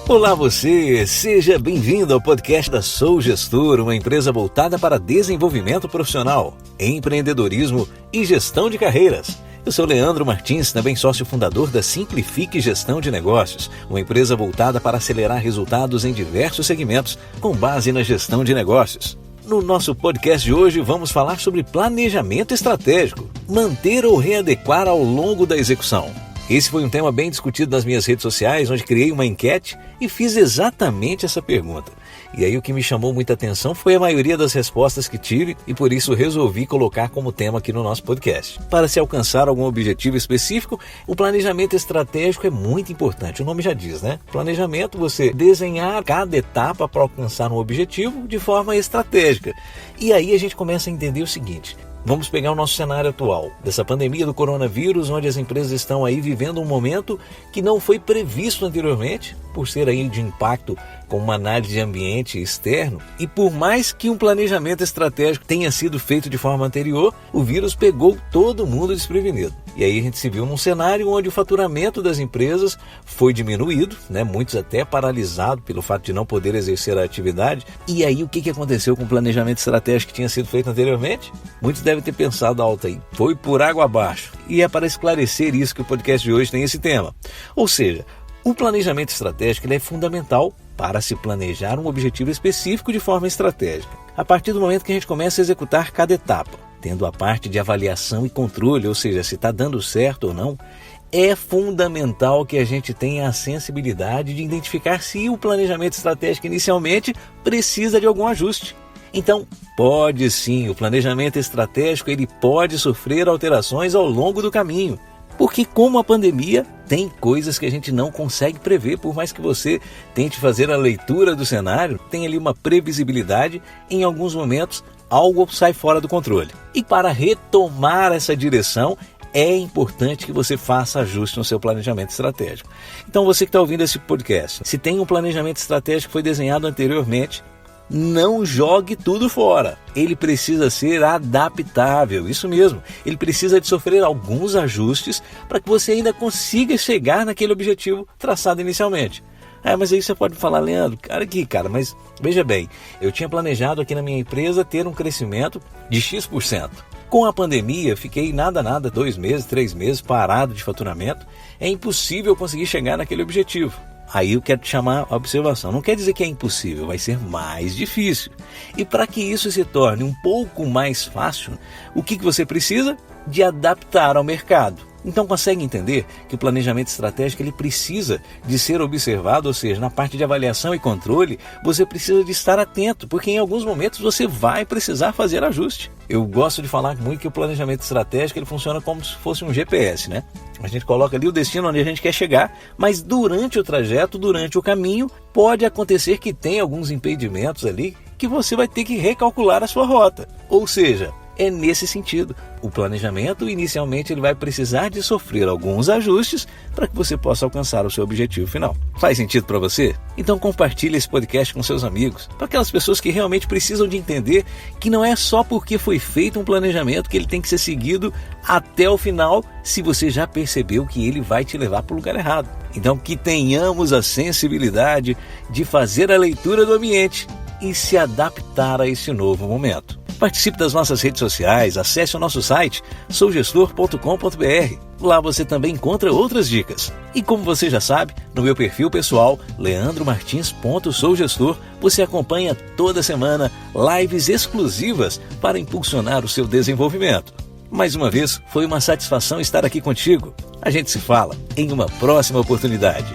Olá você, seja bem-vindo ao podcast da Sou Gestor, uma empresa voltada para desenvolvimento profissional, empreendedorismo e gestão de carreiras. Eu sou Leandro Martins, também sócio fundador da Simplifique Gestão de Negócios, uma empresa voltada para acelerar resultados em diversos segmentos, com base na gestão de negócios. No nosso podcast de hoje, vamos falar sobre planejamento estratégico, manter ou readequar ao longo da execução. Esse foi um tema bem discutido nas minhas redes sociais, onde criei uma enquete e fiz exatamente essa pergunta. E aí o que me chamou muita atenção foi a maioria das respostas que tive e por isso resolvi colocar como tema aqui no nosso podcast. Para se alcançar algum objetivo específico, o planejamento estratégico é muito importante, o nome já diz, né? Planejamento, você desenhar cada etapa para alcançar um objetivo de forma estratégica. E aí a gente começa a entender o seguinte: vamos pegar o nosso cenário atual, dessa pandemia do coronavírus, onde as empresas estão aí vivendo um momento que não foi previsto anteriormente, por ser aí de impacto com uma análise de ambiente externo, e por mais que um planejamento estratégico tenha sido feito de forma anterior, o vírus pegou todo mundo desprevenido. E aí a gente se viu num cenário onde o faturamento das empresas foi diminuído, né? Muitos até paralisados pelo fato de não poder exercer a atividade. E aí o que aconteceu com o planejamento estratégico que tinha sido feito anteriormente? Muitos devem ter pensado alto aí, foi por água abaixo. E é para esclarecer isso que o podcast de hoje tem esse tema. Ou seja, o planejamento estratégico ele é fundamental para se planejar um objetivo específico de forma estratégica. A partir do momento que a gente começa a executar cada etapa, tendo a parte de avaliação e controle, ou seja, se está dando certo ou não, é fundamental que a gente tenha a sensibilidade de identificar se o planejamento estratégico inicialmente precisa de algum ajuste. Então, pode sim, o planejamento estratégico ele pode sofrer alterações ao longo do caminho. Porque como a pandemia, tem coisas que a gente não consegue prever, por mais que você tente fazer a leitura do cenário, tem ali uma previsibilidade, em alguns momentos algo sai fora do controle. E para retomar essa direção, é importante que você faça ajuste no seu planejamento estratégico. Então você que está ouvindo esse podcast, se tem um planejamento estratégico que foi desenhado anteriormente, não jogue tudo fora. Ele precisa ser adaptável, isso mesmo. Ele precisa de sofrer alguns ajustes para que você ainda consiga chegar naquele objetivo traçado inicialmente. Mas aí você pode falar, Leandro, cara, mas veja bem, eu tinha planejado aqui na minha empresa ter um crescimento de X%. Com a pandemia, fiquei nada, 2 meses, 3 meses parado de faturamento. É impossível conseguir chegar naquele objetivo. Aí eu quero te chamar a observação. Não quer dizer que é impossível, vai ser mais difícil. E para que isso se torne um pouco mais fácil, o que você precisa? De adaptar ao mercado. Então consegue entender que o planejamento estratégico ele precisa de ser observado, ou seja, na parte de avaliação e controle, você precisa de estar atento, porque em alguns momentos você vai precisar fazer ajuste. Eu gosto de falar muito que o planejamento estratégico ele funciona como se fosse um GPS, né? A gente coloca ali o destino onde a gente quer chegar, mas durante o trajeto, durante o caminho, pode acontecer que tenha alguns impedimentos ali que você vai ter que recalcular a sua rota. Ou seja, é nesse sentido. O planejamento, inicialmente, ele vai precisar de sofrer alguns ajustes para que você possa alcançar o seu objetivo final. Faz sentido para você? Então compartilhe esse podcast com seus amigos, para aquelas pessoas que realmente precisam de entender que não é só porque foi feito um planejamento que ele tem que ser seguido até o final, se você já percebeu que ele vai te levar para o lugar errado. Então que tenhamos a sensibilidade de fazer a leitura do ambiente e se adaptar a esse novo momento. Participe das nossas redes sociais, acesse o nosso site sougestor.com.br. Lá você também encontra outras dicas. E como você já sabe, no meu perfil pessoal, leandromartins.sougestor, você acompanha toda semana lives exclusivas para impulsionar o seu desenvolvimento. Mais uma vez, foi uma satisfação estar aqui contigo. A gente se fala em uma próxima oportunidade.